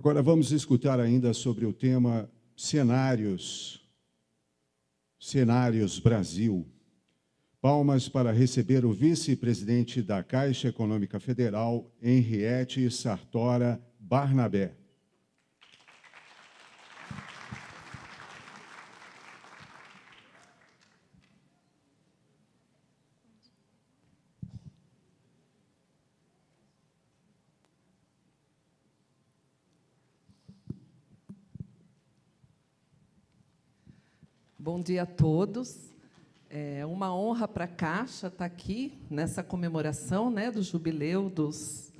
Agora vamos escutar ainda sobre o tema Cenários Brasil. Palmas para receber o vice-presidente da Caixa Econômica Federal, Henriete Sartora Barnabé. Bom dia a todos. É uma honra para a Caixa estar aqui nessa comemoração, né, do jubileu dos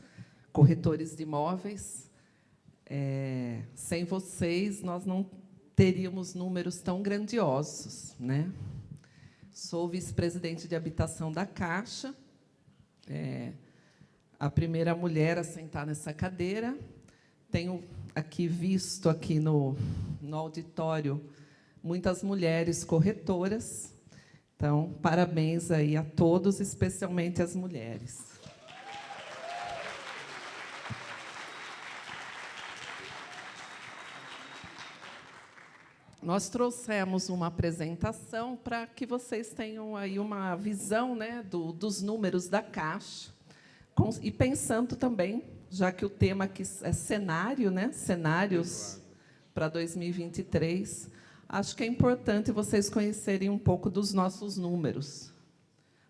corretores de imóveis. Sem vocês, nós não teríamos números tão grandiosos, né? Sou vice-presidente de habitação da Caixa, a primeira mulher a sentar nessa cadeira. Tenho aqui visto aqui no auditório muitas mulheres corretoras. Então, parabéns aí a todos, especialmente as mulheres. Nós trouxemos uma apresentação para que vocês tenham aí uma visão, né, dos números da Caixa. E pensando também, já que o tema aqui é cenário, né, cenários para 2023, acho que é importante vocês conhecerem um pouco dos nossos números.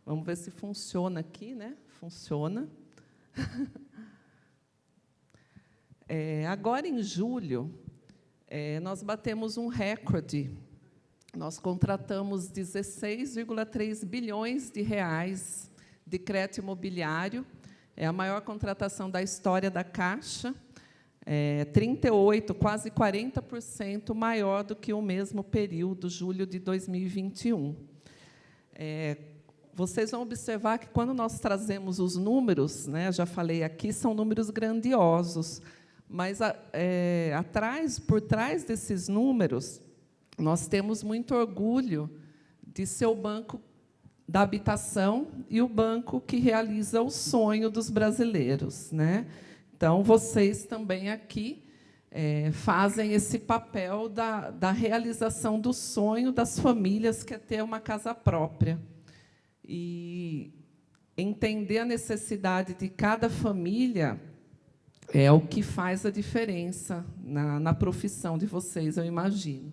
Vamos ver se funciona aqui, né? Funciona. Agora, em julho, nós batemos um recorde. Nós contratamos 16,3 bilhões de reais de crédito imobiliário. É a maior contratação da história da Caixa. 38%, quase 40% maior do que o mesmo período, julho de 2021. Vocês vão observar que, quando nós trazemos os números, né, já falei aqui, são números grandiosos, mas por trás desses números, nós temos muito orgulho de ser o banco da habitação e o banco que realiza o sonho dos brasileiros, né? Então, vocês também aqui fazem esse papel da realização do sonho das famílias, que é ter uma casa própria. E entender a necessidade de cada família é o que faz a diferença na profissão de vocês, eu imagino.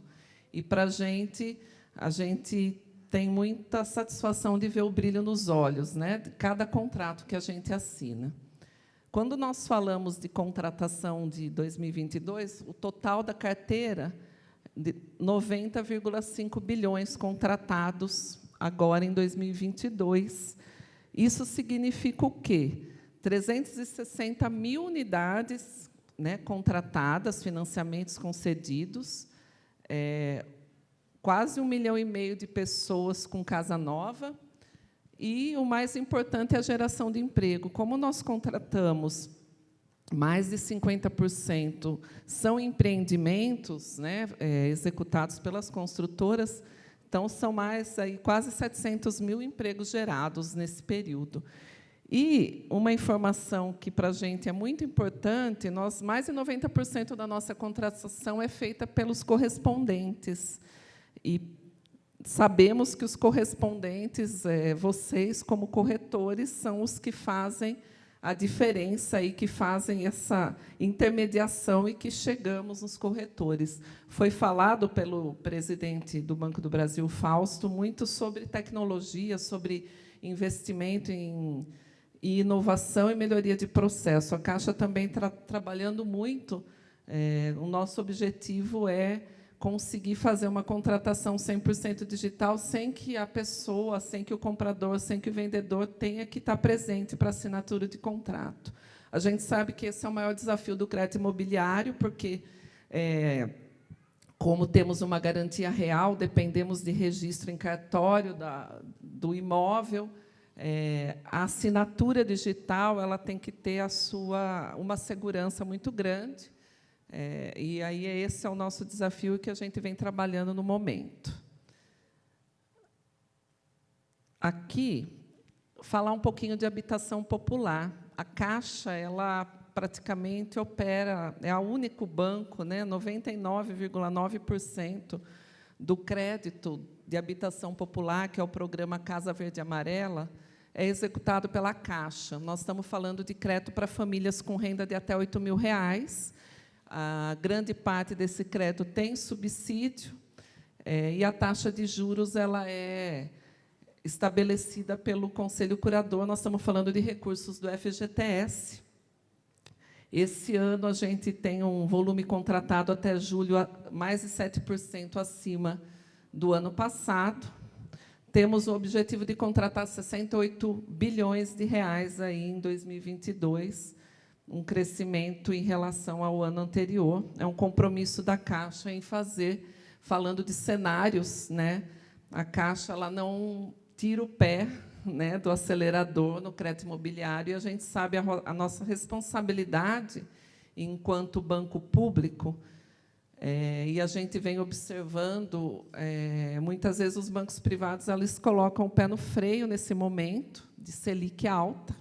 E, para a gente tem muita satisfação de ver o brilho nos olhos, né, de cada contrato que a gente assina. Quando nós falamos de contratação de 2022, o total da carteira, de 90,5 bilhões contratados agora em 2022. Isso significa o quê? 360 mil unidades, né, contratadas, financiamentos concedidos, quase 1,5 milhão de pessoas com casa nova. E o mais importante é a geração de emprego. Como nós contratamos mais de 50% são empreendimentos, né, executados pelas construtoras, então são quase 700 mil empregos gerados nesse período. E uma informação que para a gente é muito importante: mais de 90% da nossa contratação é feita pelos correspondentes. E sabemos que os correspondentes, vocês, como corretores, são os que fazem a diferença e que fazem essa intermediação e que chegamos nos corretores. Foi falado pelo presidente do Banco do Brasil, Fausto, muito sobre tecnologia, sobre investimento em inovação e melhoria de processo. A Caixa também está trabalhando muito. O nosso objetivo é conseguir fazer uma contratação 100% digital, sem que a pessoa, sem que o comprador, sem que o vendedor tenha que estar presente para a assinatura de contrato. A gente sabe que esse é o maior desafio do crédito imobiliário, porque, como temos uma garantia real, dependemos de registro em cartório do imóvel, a assinatura digital ela tem que ter uma segurança muito grande. E aí esse é o nosso desafio que a gente vem trabalhando no momento. Aqui, falar um pouquinho de habitação popular. A Caixa ela praticamente opera, é o único banco, né, 99,9% do crédito de habitação popular, que é o programa Casa Verde e Amarela, é executado pela Caixa. Nós estamos falando de crédito para famílias com renda de até R$ 8.000. A grande parte desse crédito tem subsídio, e a taxa de juros ela é estabelecida pelo Conselho Curador. Nós estamos falando de recursos do FGTS. Esse ano, a gente tem um volume contratado até julho mais de 7% acima do ano passado. Temos o objetivo de contratar 68 bilhões de reais aí em 2022, um crescimento em relação ao ano anterior. É um compromisso da Caixa em fazer, falando de cenários, né? A Caixa ela não tira o pé, né, do acelerador no crédito imobiliário, e a gente sabe a nossa responsabilidade enquanto banco público, e a gente vem observando, muitas vezes os bancos privados eles colocam o pé no freio nesse momento de Selic alta.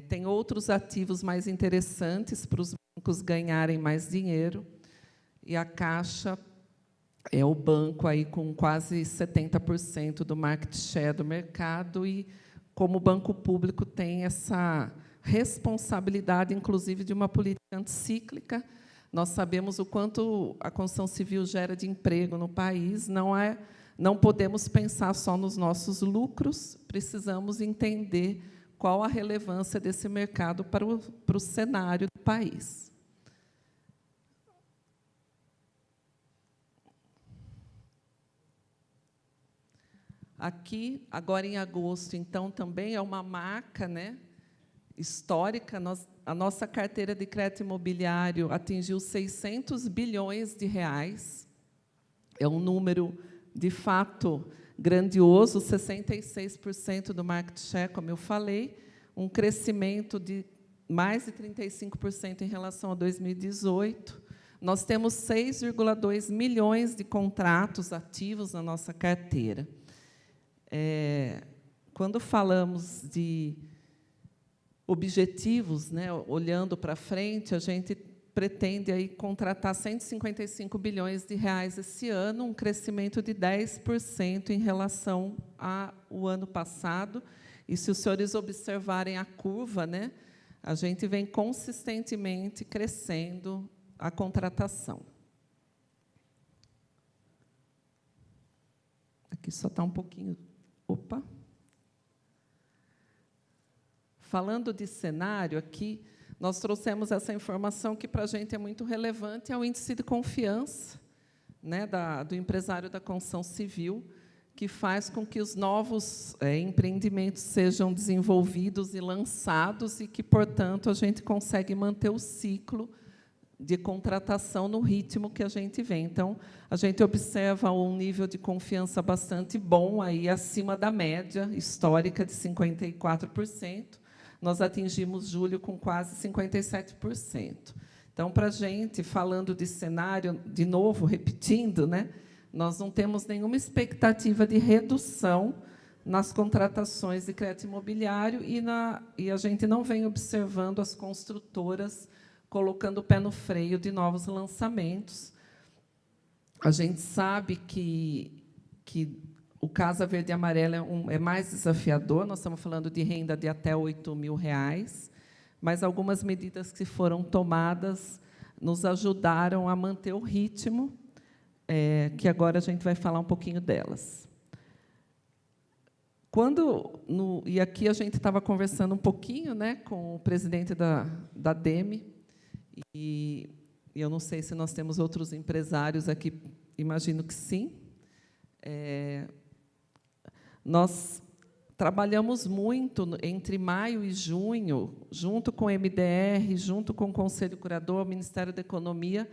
Tem outros ativos mais interessantes para os bancos ganharem mais dinheiro, e a Caixa é o banco aí com quase 70% do market share do mercado, e, como banco público, tem essa responsabilidade, inclusive, de uma política anticíclica. Nós sabemos o quanto a construção civil gera de emprego no país, não podemos pensar só nos nossos lucros, precisamos entender qual a relevância desse mercado para o cenário do país. Aqui, agora em agosto, então, também é uma marca, né, histórica. A nossa carteira de crédito imobiliário atingiu 600 bilhões de reais. É um número, de fato, grandioso, 66% do market share, como eu falei, um crescimento de mais de 35% em relação a 2018. Nós temos 6,2 milhões de contratos ativos na nossa carteira. Quando falamos de objetivos, né, olhando para frente, a gente pretende aí contratar 155 bilhões de reais esse ano, um crescimento de 10% em relação ao ano passado. E, se os senhores observarem a curva, né, a gente vem consistentemente crescendo a contratação. Aqui só está um pouquinho... Opa! Falando de cenário, aqui, nós trouxemos essa informação que, para a gente, é muito relevante, é o índice de confiança, né, do empresário da construção civil, que faz com que os novos empreendimentos sejam desenvolvidos e lançados, e que, portanto, a gente consegue manter o ciclo de contratação no ritmo que a gente vem. Então, a gente observa um nível de confiança bastante bom, aí acima da média histórica de 54%. Nós atingimos julho com quase 57%. Então, para a gente, falando de cenário, de novo, repetindo, né, nós não temos nenhuma expectativa de redução nas contratações de crédito imobiliário, e a gente não vem observando as construtoras colocando o pé no freio de novos lançamentos. A gente sabe que o Casa Verde e Amarela é mais desafiador, nós estamos falando de renda de até R$ 8.000, mas algumas medidas que foram tomadas nos ajudaram a manter o ritmo, que agora a gente vai falar um pouquinho delas. E aqui a gente estava conversando um pouquinho, né, com o presidente da DEME, e eu não sei se nós temos outros empresários aqui, imagino que sim. Nós trabalhamos muito entre maio e junho, junto com o MDR, junto com o Conselho Curador, o Ministério da Economia,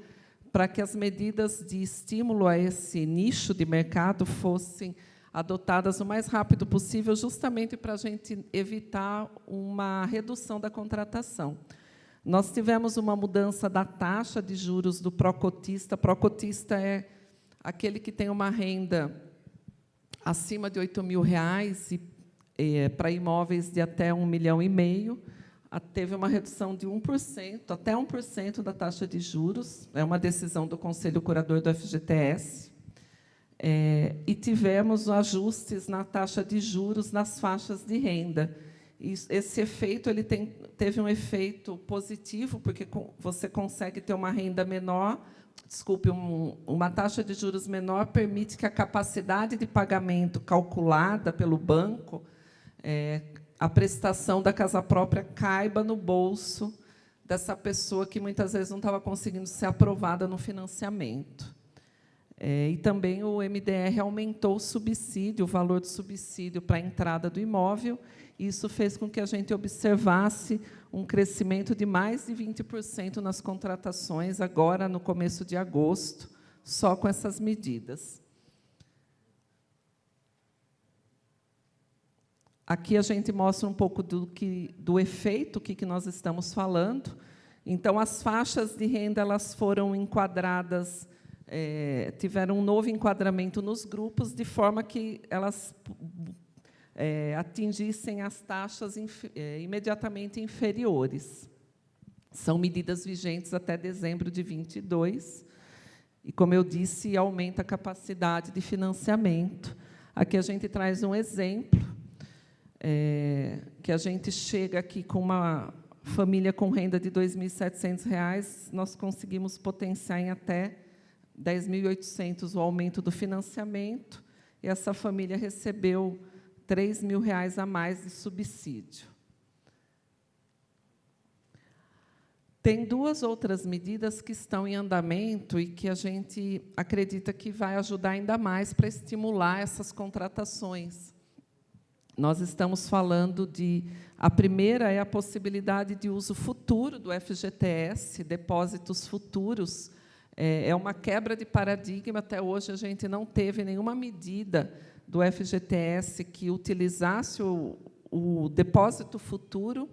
para que as medidas de estímulo a esse nicho de mercado fossem adotadas o mais rápido possível, justamente para a gente evitar uma redução da contratação. Nós tivemos uma mudança da taxa de juros do pró-cotista. Pró-cotista é aquele que tem uma renda acima de R$ 8.000 para imóveis de até R$ 1,5 milhão. teve uma redução de 1%, até 1% da taxa de juros, é uma decisão do Conselho Curador do FGTS, e tivemos ajustes na taxa de juros nas faixas de renda. Esse efeito teve um efeito positivo, porque você consegue ter uma renda menor, uma taxa de juros menor permite que a capacidade de pagamento calculada pelo banco, a prestação da casa própria caiba no bolso dessa pessoa que muitas vezes não estava conseguindo ser aprovada no financiamento. E também o MDR aumentou o subsídio, o valor do subsídio para a entrada do imóvel, e isso fez com que a gente observasse um crescimento de mais de 20% nas contratações, agora, no começo de agosto, só com essas medidas. Aqui a gente mostra um pouco do efeito que nós estamos falando. Então, as faixas de renda elas foram enquadradas, tiveram um novo enquadramento nos grupos, de forma que elas atingissem as taxas imediatamente inferiores. São medidas vigentes até dezembro de 22, e, como eu disse, aumenta a capacidade de financiamento. Aqui a gente traz um exemplo, que a gente chega aqui com uma família com renda de R$ 2.700, nós conseguimos potenciar em até R$ 10.800 o aumento do financiamento, e essa família recebeu R$ 3.000 a mais de subsídio. Tem duas outras medidas que estão em andamento e que a gente acredita que vai ajudar ainda mais para estimular essas contratações. Nós estamos falando a primeira é a possibilidade de uso futuro do FGTS, depósitos futuros. É uma quebra de paradigma. Até hoje, a gente não teve nenhuma medida do FGTS que utilizasse o depósito futuro.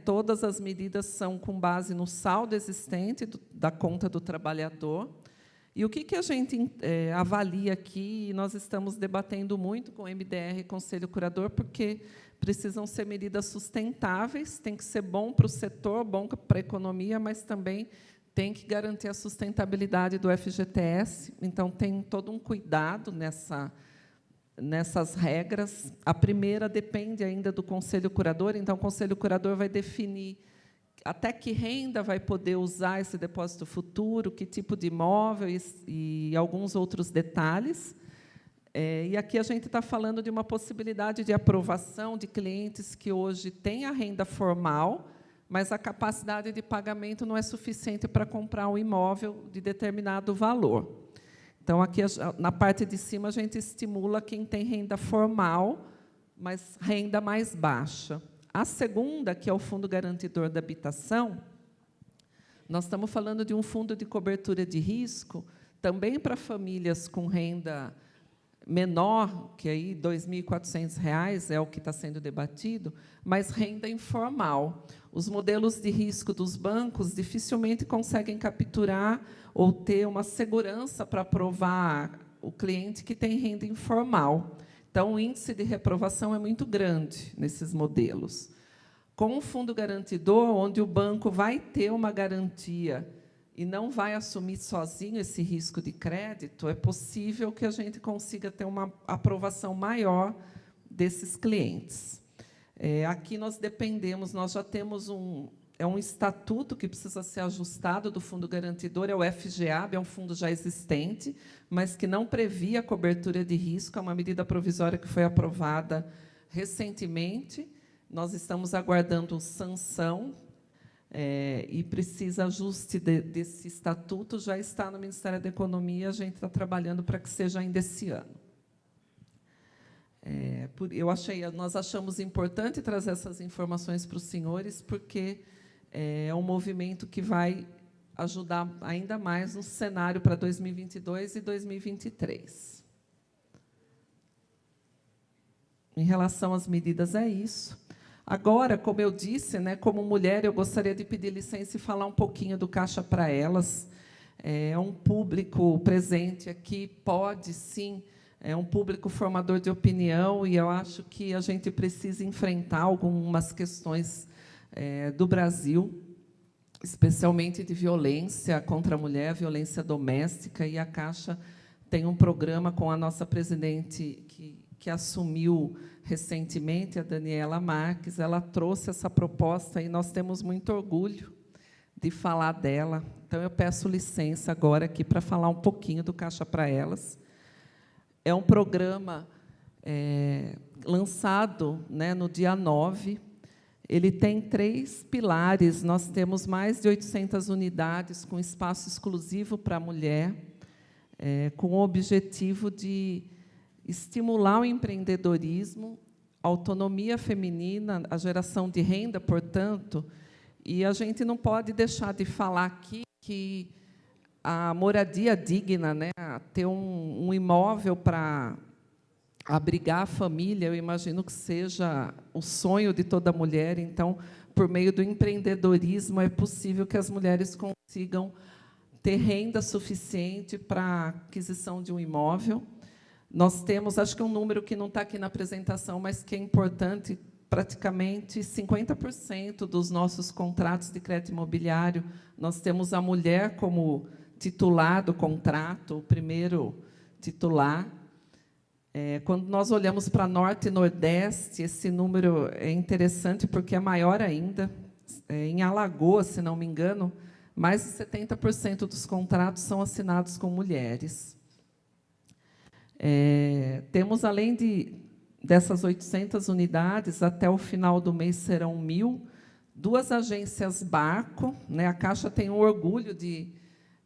Todas as medidas são com base no saldo existente da conta do trabalhador. E o que a gente avalia aqui, e nós estamos debatendo muito com o MDR e Conselho Curador, porque precisam ser medidas sustentáveis, tem que ser bom para o setor, bom para a economia, mas também tem que garantir a sustentabilidade do FGTS. Então, tem todo um cuidado nessas regras. A primeira depende ainda do Conselho Curador, então, o Conselho Curador vai definir até que renda vai poder usar esse depósito futuro, que tipo de imóvel e alguns outros detalhes. E aqui a gente está falando de uma possibilidade de aprovação de clientes que hoje têm a renda formal, mas a capacidade de pagamento não é suficiente para comprar um imóvel de determinado valor. Então, aqui, na parte de cima, a gente estimula quem tem renda formal, mas renda mais baixa. A segunda, que é o Fundo Garantidor da Habitação, nós estamos falando de um fundo de cobertura de risco, também para famílias com renda menor, que aí R$ 2.400 é o que está sendo debatido, mas renda informal. Os modelos de risco dos bancos dificilmente conseguem capturar ou ter uma segurança para aprovar o cliente que tem renda informal. Então, o índice de reprovação é muito grande nesses modelos. Com o fundo garantidor, onde o banco vai ter uma garantia e não vai assumir sozinho esse risco de crédito, é possível que a gente consiga ter uma aprovação maior desses clientes. Aqui nós dependemos, nós já temos um estatuto que precisa ser ajustado do fundo garantidor, é o FGAB, é um fundo já existente, mas que não previa a cobertura de risco, é uma medida provisória que foi aprovada recentemente. Nós estamos aguardando sanção, e precisa ajuste desse estatuto, já está no Ministério da Economia, a gente está trabalhando para que seja ainda esse ano. Nós achamos importante trazer essas informações para os senhores, porque é um movimento que vai ajudar ainda mais no cenário para 2022 e 2023. Em relação às medidas, é isso. Agora, como eu disse, como mulher, eu gostaria de pedir licença e falar um pouquinho do Caixa para Elas. É um público presente aqui, pode, sim, é um público formador de opinião, e eu acho que a gente precisa enfrentar algumas questões do Brasil, especialmente de violência contra a mulher, violência doméstica, e a Caixa tem um programa com a nossa presidente, que assumiu recentemente, a Daniela Marques. Ela trouxe essa proposta e nós temos muito orgulho de falar dela. Então, eu peço licença agora aqui para falar um pouquinho do Caixa para Elas. É um programa lançado, né, no dia 9. Ele tem 3 pilares. Nós temos mais de 800 unidades com espaço exclusivo para a mulher, com o objetivo de estimular o empreendedorismo, a autonomia feminina, a geração de renda, portanto. E a gente não pode deixar de falar aqui que a moradia digna, né, ter um imóvel para abrigar a família, eu imagino que seja o sonho de toda mulher. Então, por meio do empreendedorismo, é possível que as mulheres consigam ter renda suficiente para a aquisição de um imóvel. Nós temos, acho que um número que não está aqui na apresentação, mas que é importante, praticamente 50% dos nossos contratos de crédito imobiliário, nós temos a mulher como titular do contrato, o primeiro titular. Quando nós olhamos para Norte e Nordeste, esse número é interessante porque é maior ainda. Em Alagoas, se não me engano, mais de 70% dos contratos são assinados com mulheres. Temos, além dessas 800 unidades, até o final do mês serão 1.000, 2 agências Barco, né? A Caixa tem um orgulho de...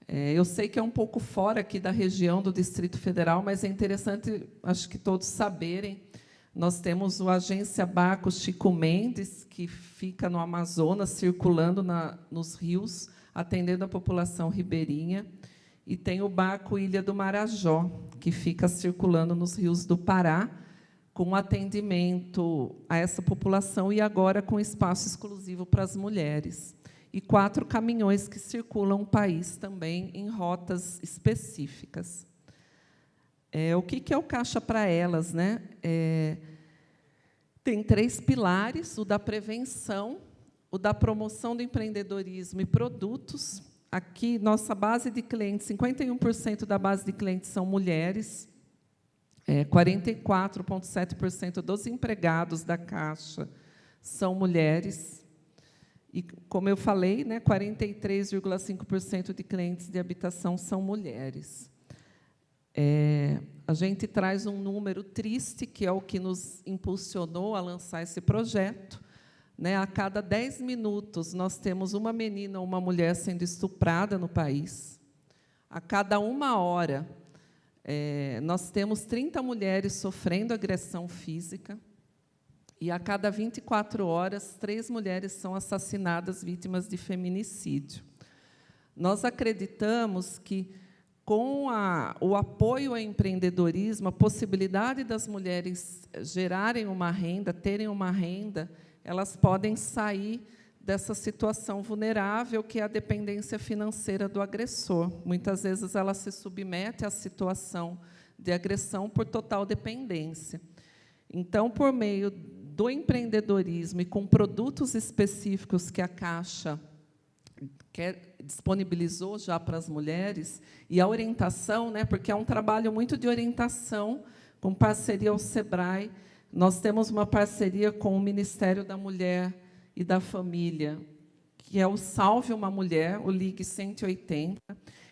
eu sei que é um pouco fora aqui da região do Distrito Federal, mas é interessante, acho que todos saberem. Nós temos a agência Barco Chico Mendes, que fica no Amazonas, circulando nos rios, atendendo a população ribeirinha. E tem o Barco Ilha do Marajó, que fica circulando nos rios do Pará, com atendimento a essa população e agora com espaço exclusivo para as mulheres. E 4 caminhões que circulam o país também em rotas específicas. O que é o Caixa para Elas, né? Tem 3 pilares: o da prevenção, o da promoção do empreendedorismo e produtos. Aqui, nossa base de clientes, 51% da base de clientes são mulheres, 44,7% dos empregados da Caixa são mulheres. E, como eu falei, né, 43,5% de clientes de habitação são mulheres. A gente traz um número triste, que é o que nos impulsionou a lançar esse projeto. Né, a cada 10 minutos, nós temos uma menina ou uma mulher sendo estuprada no país. A cada 1 hora, nós temos 30 mulheres sofrendo agressão física. E, a cada 24 horas, 3 mulheres são assassinadas, vítimas de feminicídio. Nós acreditamos que, com o apoio ao empreendedorismo, a possibilidade das mulheres gerarem uma renda, terem uma renda, elas podem sair dessa situação vulnerável, que é a dependência financeira do agressor. Muitas vezes, ela se submete à situação de agressão por total dependência. Então, por meio do empreendedorismo e com produtos específicos que a Caixa disponibilizou já para as mulheres, e a orientação, né, porque é um trabalho muito de orientação, com parceria ao SEBRAE. Nós temos uma parceria com o Ministério da Mulher e da Família, que é o Salve uma Mulher, o Ligue 180.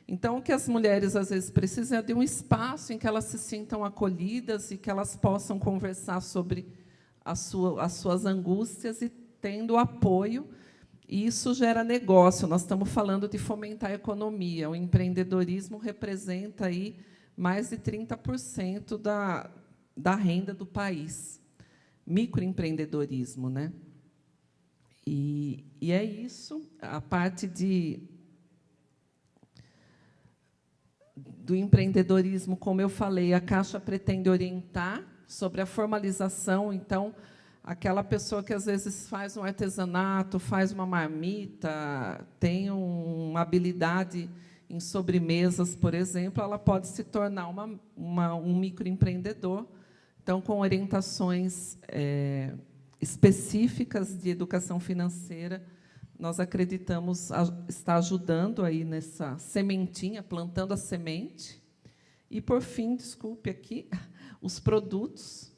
Então, o que as mulheres, às vezes, precisam é de um espaço em que elas se sintam acolhidas e que elas possam conversar sobre as suas angústias e tendo apoio. E isso gera negócio. Nós estamos falando de fomentar a economia. O empreendedorismo representa aí mais de 30% da renda do país. Microempreendedorismo, né? E é isso. A parte do empreendedorismo, como eu falei, a Caixa pretende orientar sobre a formalização. Então, aquela pessoa que, às vezes, faz um artesanato, faz uma marmita, tem uma habilidade em sobremesas, por exemplo, ela pode se tornar um microempreendedor. Então, com orientações específicas de educação financeira, nós acreditamos estar ajudando aí nessa sementinha, plantando a semente. E, por fim, desculpe aqui, os produtos,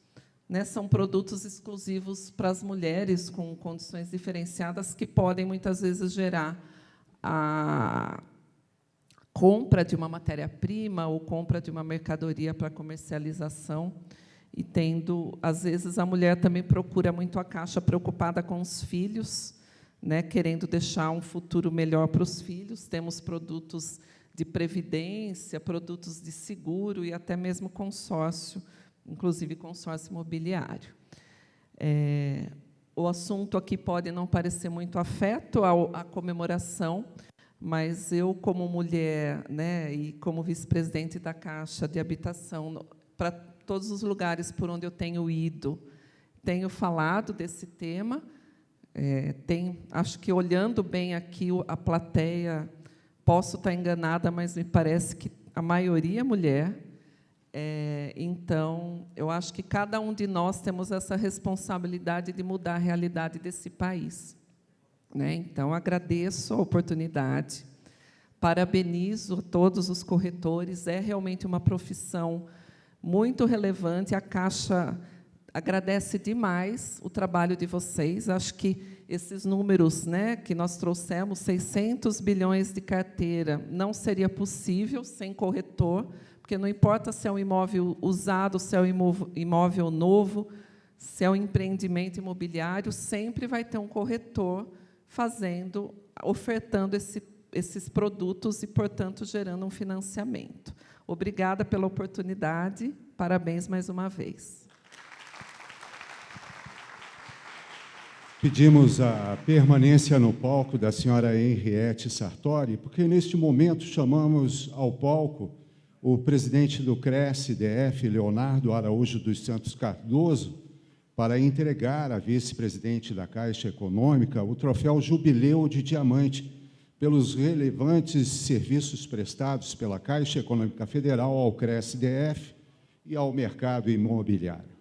né, são produtos exclusivos para as mulheres com condições diferenciadas que podem, muitas vezes, gerar a compra de uma matéria-prima ou compra de uma mercadoria para comercialização. E tendo, às vezes, a mulher também procura muito a Caixa preocupada com os filhos, né, querendo deixar um futuro melhor para os filhos. Temos produtos de previdência, produtos de seguro e até mesmo consórcio, inclusive consórcio imobiliário. O assunto aqui pode não parecer muito afeto à comemoração, mas eu, como mulher, né, e como vice-presidente da Caixa de Habitação, para todos os lugares por onde eu tenho ido, tenho falado desse tema. Acho que, olhando bem aqui a plateia, posso estar enganada, mas me parece que a maioria é mulher. Então, eu acho que cada um de nós temos essa responsabilidade de mudar a realidade desse país, né? Então, agradeço a oportunidade, parabenizo a todos os corretores, é realmente uma profissão muito relevante. A Caixa agradece demais o trabalho de vocês. Acho que esses números, né, que nós trouxemos, 600 bilhões de carteira, não seria possível sem corretor, porque não importa se é um imóvel usado, se é um imóvel novo, se é um empreendimento imobiliário, sempre vai ter um corretor ofertando esses produtos e, portanto, gerando um financiamento. Obrigada pela oportunidade, parabéns mais uma vez. Pedimos a permanência no palco da senhora Henriette Sartori, porque, neste momento, chamamos ao palco o presidente do CRES-DF, Leonardo Araújo dos Santos Cardoso, para entregar à vice-presidente da Caixa Econômica o troféu Jubileu de Diamante, pelos relevantes serviços prestados pela Caixa Econômica Federal ao CRES-DF e ao mercado imobiliário.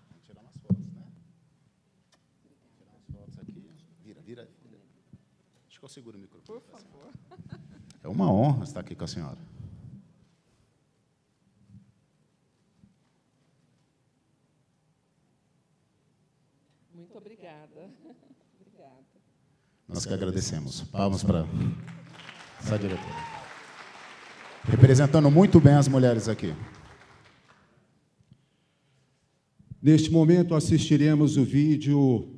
Vamos tirar umas fotos, né? Tirar umas fotos aqui. Vira. Acho que eu seguro o microfone. Por favor. É uma honra estar aqui com a senhora. Muito obrigada. Obrigada. Nós que agradecemos. Palmas para essa diretora. Representando muito bem as mulheres aqui. Neste momento, assistiremos o vídeo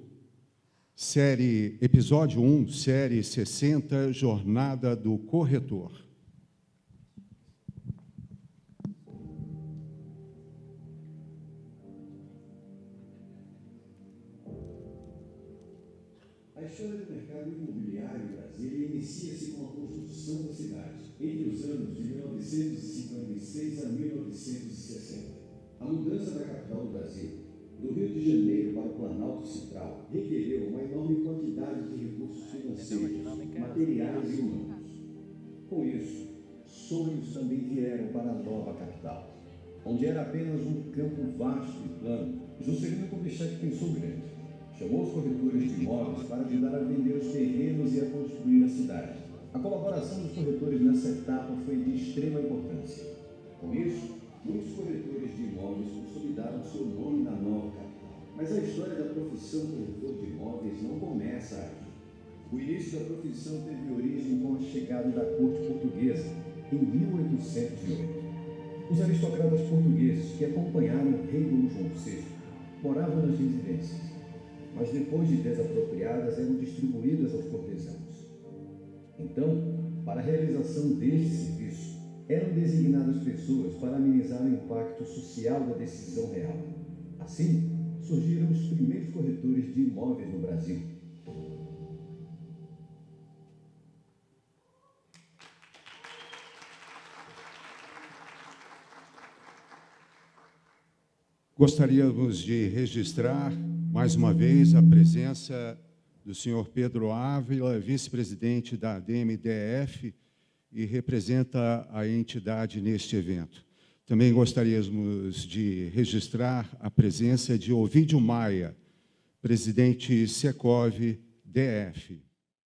episódio 1, série 60, Jornada do Corretor. A história do mercado imobiliário em Brasília inicia-se com a construção da cidade, entre os anos de 1956 a 1960. A mudança da capital do Brasil, do Rio de Janeiro para o Planalto Central, requereu uma enorme quantidade de recursos financeiros, materiais e humanos. Com isso, sonhos também vieram para a nova capital, onde era apenas um campo vasto e plano. Juscelino Kubitschek pensou grande. Chamou os corretores de imóveis para ajudar a vender os terrenos e a construir a cidade. A colaboração dos corretores nessa etapa foi de extrema importância. Com isso, muitos corretores de imóveis consolidaram seu nome na nova capital. Mas a história da profissão corretor de imóveis não começa aqui. O início da profissão teve origem com a chegada da corte portuguesa, em 1808. Os aristocratas portugueses que acompanharam o rei Dom João VI moravam nas residências, mas depois de desapropriadas eram distribuídas aos cortesãos. Então, para a realização deste serviço, eram designadas pessoas para amenizar o impacto social da decisão real. Assim, surgiram os primeiros corretores de imóveis no Brasil. Gostaríamos de registrar, mais uma vez, a presença do senhor Pedro Ávila, vice-presidente da ADM-DF, e representa a entidade neste evento. Também gostaríamos de registrar a presença de Ovidio Maia, presidente Secov DF.